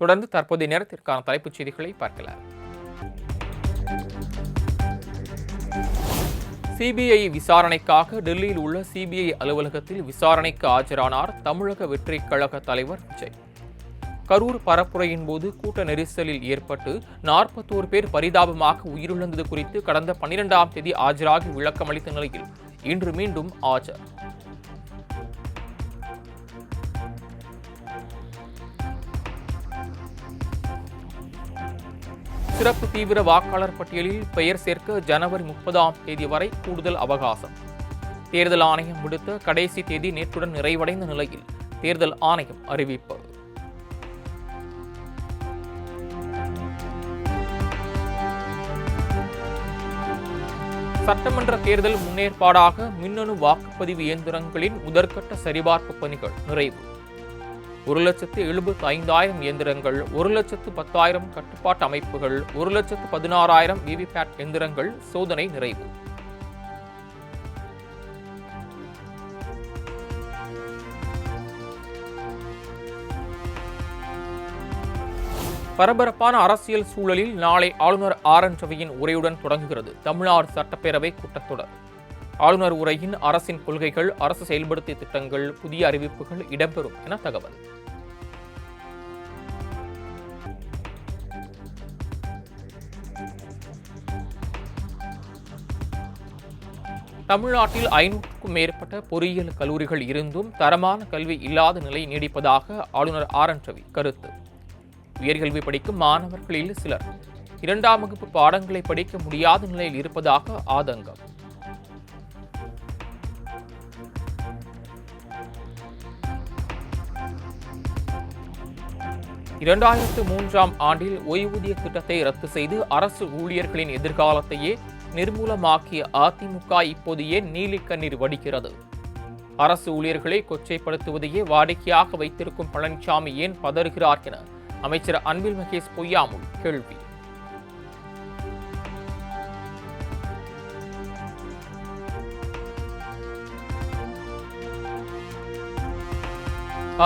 தொடர்ந்து தற்போதைய நேரத்திற்கான தலைப்புச் செய்திகளை பார்க்கலாம். சிபிஐ விசாரணைக்காக டெல்லியில் உள்ள சிபிஐ அலுவலகத்தில் விசாரணைக்கு ஆஜரானார் தமிழக வெற்றிக் கழக தலைவர் விஜய். கரூர் பரப்புரையின் போது கூட்ட நெரிசலில் ஏற்பட்டு 41 பேர் பரிதாபமாக உயிரிழந்தது குறித்து கடந்த 12ஆம் தேதி ஆஜராகி விளக்கமளித்த நிலையில் இன்று மீண்டும் ஆஜர். சிறப்பு தீவிர வாக்காளர் பட்டியலில் பெயர் சேர்க்க ஜனவரி 30ஆம் தேதி வரை கூடுதல் அவகாசம். தேர்தல் ஆணையம் விடுத்த கடைசி தேதி நேற்றுடன் நிறைவடைந்த நிலையில் தேர்தல் ஆணையம் அறிவிப்பு. சட்டமன்ற தேர்தல் முன்னேற்பாடாக மின்னணு வாக்குப்பதிவு இயந்திரங்களின் முதற்கட்ட சரிபார்ப்பு பணிகள் நிறைவு. 1,75,000 இயந்திரங்கள், 1,10,000 கட்டுப்பாட்டு அமைப்புகள், 1,16,000 விவிபேட் எந்திரங்கள் சோதனை நிறைவு. பரபரப்பான அரசியல் சூழலில் நாளை ஆளுநர் RN ரவியின் உரையுடன் தொடங்குகிறது தமிழ்நாடு சட்டப்பேரவை கூட்டத்தொடர். ஆளுநர் உரையின் அரசின் கொள்கைகள், அரசு செயல்படுத்திய திட்டங்கள், புதிய அறிவிப்புகள் இடம்பெறும் என தகவல். தமிழ்நாட்டில் 500க்கும் மேற்பட்ட பொறியியல் கல்லூரிகள் இருந்தும் தரமான கல்வி இல்லாத நிலை நீடிப்பதாக ஆளுநர் RN ரவி கருத்து. உயர்கல்வி படிக்கும் மாணவர்களில் சிலர் 2ஆம் வகுப்பு பாடங்களை படிக்க முடியாத நிலையில் இருப்பதாக ஆதங்கம். (2003) ஆண்டில் ஓய்வூதிய திட்டத்தை ரத்து செய்து அரசு ஊழியர்களின் எதிர்காலத்தையே நிர்மூலமாக்கிய அதிமுக இப்போது ஏன் நீலிக்கண்ணீர் வடிக்கிறது? அரசு ஊழியர்களை கொச்சைப்படுத்துவதையே வாடிக்கையாக வைத்திருக்கும் பழனிசாமி ஏன் பதறுகிறார் என அமைச்சர் அன்பில் மகேஷ் பொய்யாமொழி கேள்வி.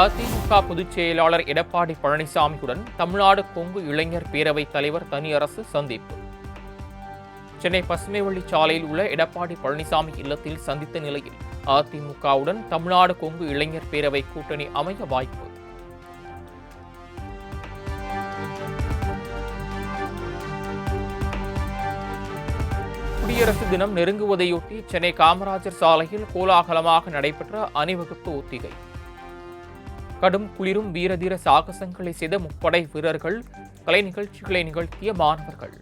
அதிமுக பொதுச் செயலாளர் எடப்பாடி பழனிசாமியுடன் தமிழ்நாடு கொங்கு இளைஞர் பேரவைத் தலைவர் தனியரசு சந்திப்பு. சென்னை பசுமைவழி சாலையில் உள்ள எடப்பாடி பழனிசாமி இல்லத்தில் சந்தித்த நிலையில் அதிமுகவுடன் தமிழ்நாடு கொங்கு இளைஞர் பேரவை கூட்டணி அமைய வாய்ப்பு. குடியரசு தினம் நெருங்குவதையொட்டி சென்னை காமராஜர் சாலையில் கோலாகலமாக நடைபெற்ற அணிவகுப்பு ஒத்திகை. கடும் குளிரும் வீரதீர சாகசங்களை செய்த முப்படை வீரர்கள், கலை நிகழ்ச்சிகளை நிகழ்த்திய மாணவர்கள்.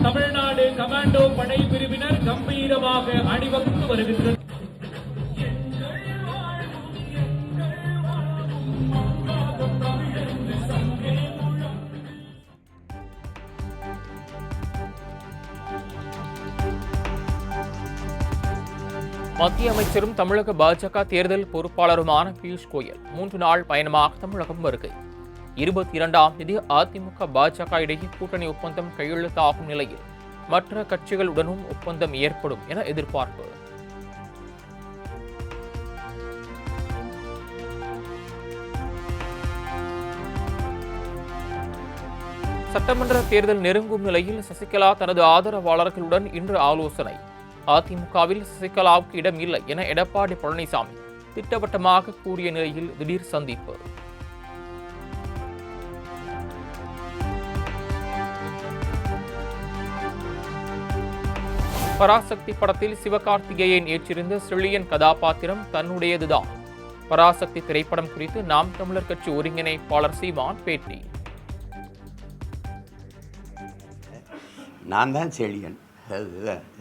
தமிழ்நாடு கமாண்டோ படை பிரிவினர் கம்பீரமாக அணிவகுத்து வருகின்றனர். மத்திய அமைச்சரும் தமிழக பாஜக தேர்தல் பொறுப்பாளருமான பியூஷ் கோயல் 3 நாள் பயணமாக தமிழகம் வருகை. 22ஆம் தேதி அதிமுக பாஜக இடையே கூட்டணி ஒப்பந்தம் கையெழுத்தாகும் நிலையில் மற்ற கட்சிகளுடனும் ஒப்பந்தம் ஏற்படும் என எதிர்பார்ப்பு. சட்டமன்ற தேர்தல் நெருங்கும் நிலையில் சசிகலா தனது ஆதரவாளர்களுடன் இன்று ஆலோசனை. அதிமுகவில் சசிகலாவுக்கு இடம் இல்லை என எடப்பாடி பழனிசாமி திட்டவட்டமாக கூறிய நிலையில் திடீர் சந்திப்பு. பராசக்தி படத்தில் சிவகார்த்திகேயன் ஏற்றிருந்த செழியன் கதாபாத்திரம் தன்னுடையதுதான். பராசக்தி திரைப்படம் குறித்து நாம் தமிழர் கட்சி ஒருங்கிணைப்பாளர் சீமான் பேட்டி. நான் தான் செழியன்,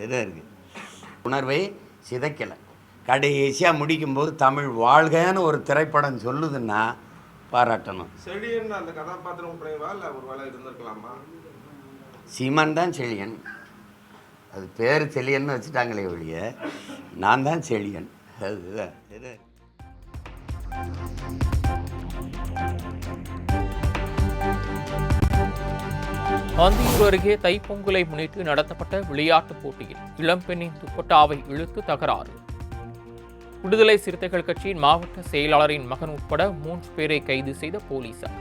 இருக்கு உணர்வை சிதைக்கலை. கடைசியாக முடிக்கும்போது தமிழ் வாழ்கன்னு ஒரு திரைப்படம் சொல்லுதுன்னா பாராட்டணும். செழியன் அந்த கதாபாத்திரம் குறைவா இல்லை ஒரு வேலை இருந்திருக்கலாமா? சீமான் தான் செழியன், அது பேர் செழியன்னு வச்சுட்டாங்களே ஒழிய நான் தான் செழியன். அந்தியூர் அருகே தைப்பொங்கலை முன்னிட்டு நடத்தப்பட்ட விளையாட்டுப் போட்டியில் இளம்பெண்ணின் துப்பட்டாவை இழுத்து தகராறு. விடுதலை சிறுத்தைகள் கட்சியின் மாவட்ட செயலாளரின் மகன் உட்பட 3 பேரை கைது செய்த போலீசார்.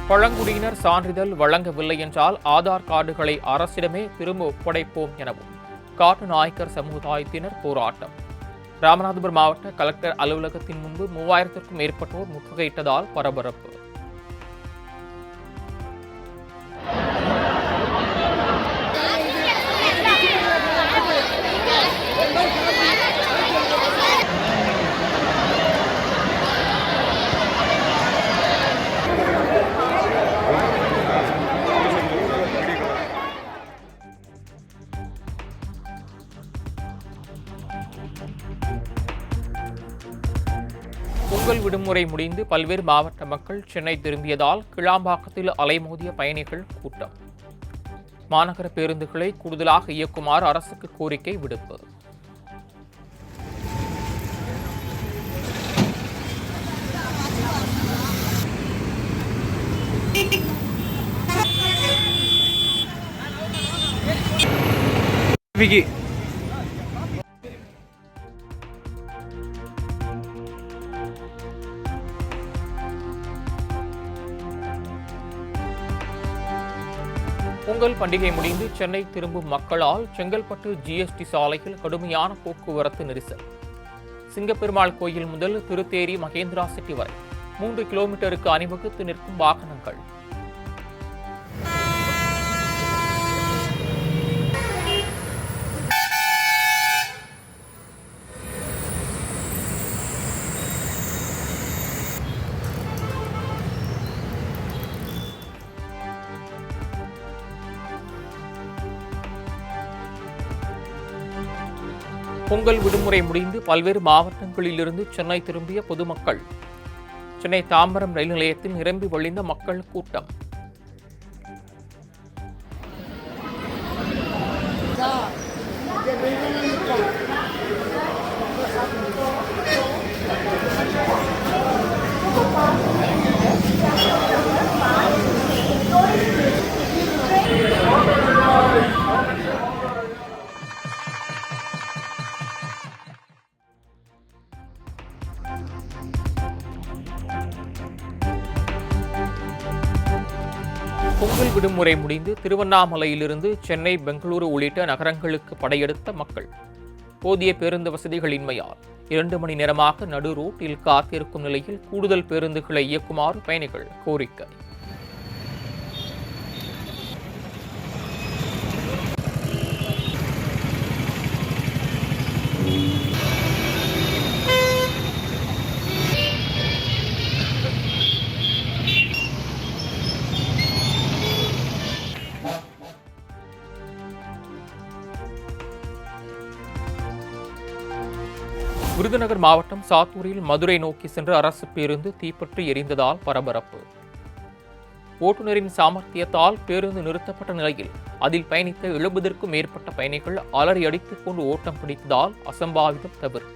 பழங்குடியினர் சான்றிதழ் வழங்கவில்லை என்றால் ஆதார் கார்டுகளை அரசிடமே திரும்ப ஒப்படைப்போம் எனவும் காட்டுநாயக்கர் சமுதாயத்தினர் போராட்டம். ராமநாதபுரம் மாவட்ட கலெக்டர் அலுவலகத்தின் முன்பு 3000க்கும் மேற்பட்டோர் முற்றுகையிட்டதால் பரபரப்பு. பொங்கல் விடுமுறை முடிந்து பல்வேறு மாவட்ட மக்கள் சென்னை திரும்பியதால் கிளாம்பாக்கத்தில் அலைமோதிய பயணிகள் கூட்டம். மாநகர பேருந்துகளை கூடுதலாக இயக்குமாறு அரசுக்கு கோரிக்கை விடுப்பு. பொங்கல் பண்டிகை முடிந்து சென்னை திரும்பும் மக்களால் செங்கல்பட்டு ஜிஎஸ்டி சாலையில் கடுமையான போக்குவரத்து நெரிசல். சிங்கப்பெருமாள் கோயில் முதல் திருத்தேரி மகேந்திரா சிட்டி வரை 3 கிலோமீட்டருக்கு அணிவகுத்து நிற்கும் வாகனங்கள். பொங்கல் விடுமுறை முடிந்து பல்வேறு மாவட்டங்களிலிருந்து சென்னை திரும்பிய பொதுமக்கள். சென்னை தாம்பரம் ரயில் நிலையத்தில் நிரம்பி வழிந்த மக்கள் கூட்டம். பொங்கல் விடுமுறை முடிந்து திருவண்ணாமலையிலிருந்து சென்னை, பெங்களூரு உள்ளிட்ட நகரங்களுக்கு படையெடுத்த மக்கள். போதிய பேருந்து வசதிகளின்மையால் 2 மணி நேரமாக நடு ரோட்டில் காத்திருக்கும் நிலையில் கூடுதல் பேருந்துகளை இயக்குமாறு பயணிகள் கோரிக்கை. விருதுநகர் மாவட்டம் சாத்தூரில் மதுரை நோக்கி சென்ற அரசு பேருந்து தீப்பற்றி எரிந்ததால் பரபரப்பு. ஓட்டுநரின் சாமர்த்தியத்தால் பேருந்து நிறுத்தப்பட்ட நிலையில் அதில் பயணித்த 70க்கும் மேற்பட்ட பயணிகள் அலறி அடித்துக் கொண்டு ஓட்டம் பிடித்ததால் அசம்பாவிதம் தவிர்ப்பு.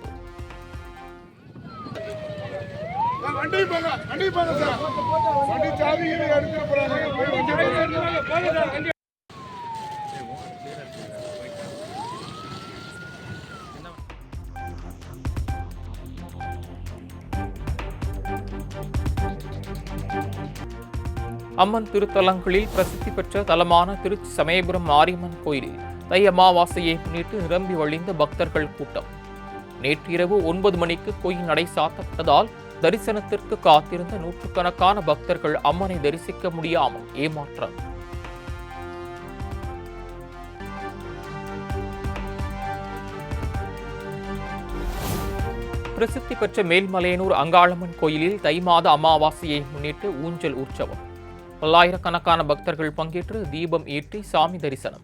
அம்மன் திருத்தலங்களில் பிரசித்தி பெற்ற தலமான திருச்சி சமயபுரம் மாரியம்மன் கோயிலில் தை அமாவாசையை முன்னிட்டு நிரம்பி வழிந்த பக்தர்கள் கூட்டம். நேற்று இரவு 9 மணிக்கு கோயில் நடை சாத்தப்பட்டதால் தரிசனத்திற்கு காத்திருந்த நூற்றுக்கணக்கான பக்தர்கள் அம்மனை தரிசிக்க முடியாமல் ஏமாற்றம். பிரசித்தி பெற்ற மேல்மலையனூர் அங்காளம்மன் கோயிலில் தை மாத அமாவாசையை முன்னிட்டு ஊஞ்சல் உற்சவம். பல்லாயிரக்கணக்கான பக்தர்கள் பங்கேற்று தீபம் ஏற்றி சாமி தரிசனம்.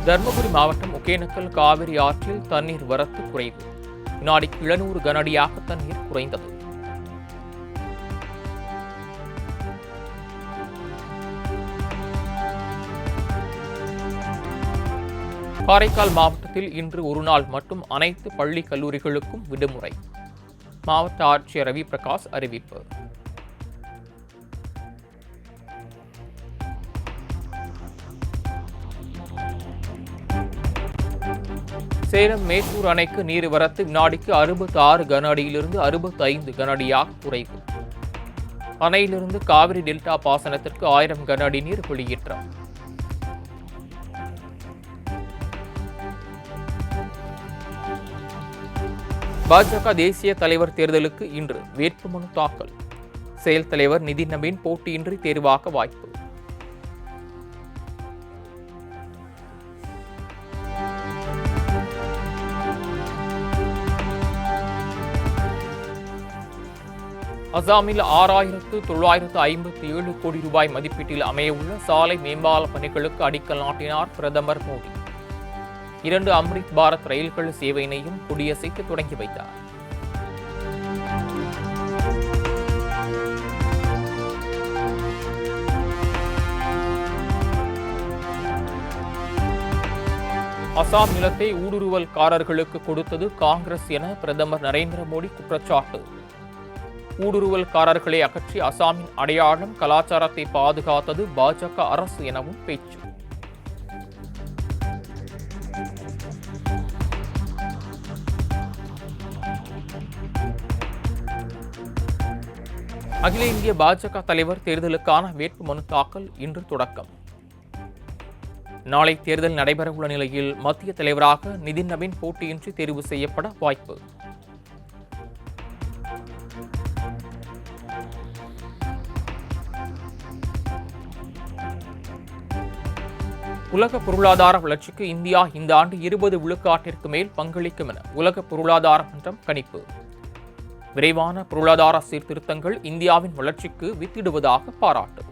தர்மபுரி மாவட்டம் ஒகேனக்கல் காவிரி ஆற்றில் தண்ணீர் வரத்து குறைவு. வினாடிக்கு 700 கனஅடியாக தண்ணீர் குறைந்தது. காரைக்கால் மாவட்டத்தில் இன்று ஒரு நாள் மட்டும் அனைத்து பள்ளி கல்லூரிகளுக்கும் விடுமுறை. மாவட்ட ஆட்சியர் ரவி பிரகாஷ் அறிவிப்பு. சேலம் மேட்டூர் அணைக்கு நீர்வரத்து வினாடிக்கு 66 கன அடியிலிருந்து 65 கன அடியாக குறைவு. அணையிலிருந்து காவிரி டெல்டா பாசனத்திற்கு 1000 கன அடி நீர் வெளியேற்றம். பாஜக தேசிய தலைவர் தேர்தலுக்கு இன்று வேட்புமனு தாக்கல். செயல் தலைவர் நிதின் நவீன் போட்டியின்றி தேர்வாக வாய்ப்பு. அசாமில் 6957 கோடி ரூபாய் மதிப்பீட்டில் அமையவுள்ள சாலை மேம்பால பணிகளுக்கு அடிக்கல் நாட்டினார் பிரதமர் மோடி. 2 அம்ரித் பாரத் ரயில்கள் சேவையினையும் கொடியசைத்து தொடங்கி வைத்தார். அசாம் நிலத்தை ஊடுருவல்காரர்களுக்கு கொடுத்தது காங்கிரஸ் என பிரதமர் நரேந்திர மோடி குற்றச்சாட்டு. ஊடுருவல்காரர்களை அகற்றி அசாமின் அடையாளம் கலாச்சாரத்தை பாதுகாத்தது பாஜக அரசு எனவும் பேச்சு. அகில இந்திய பாஜக தலைவர் தேர்தலுக்கான வேட்புமனு தாக்கல் இன்று தொடக்கம். நாளை தேர்தல் நடைபெறவுள்ள நிலையில் மத்திய தலைவராக நிதின் நவீன் போட்டியின்றி தேர்வு செய்யப்பட வாய்ப்பு. உலக பொருளாதார வளர்ச்சிக்கு இந்தியா இந்த ஆண்டு 20 விழுக்காட்டிற்கு மேல் பங்களிக்கும் என உலக பொருளாதார மன்றம் கணிப்பு. விரைவான பொருளாதார சீர்திருத்தங்கள் இந்தியாவின் வளர்ச்சிக்கு வித்திடுவதாக பாராட்டு.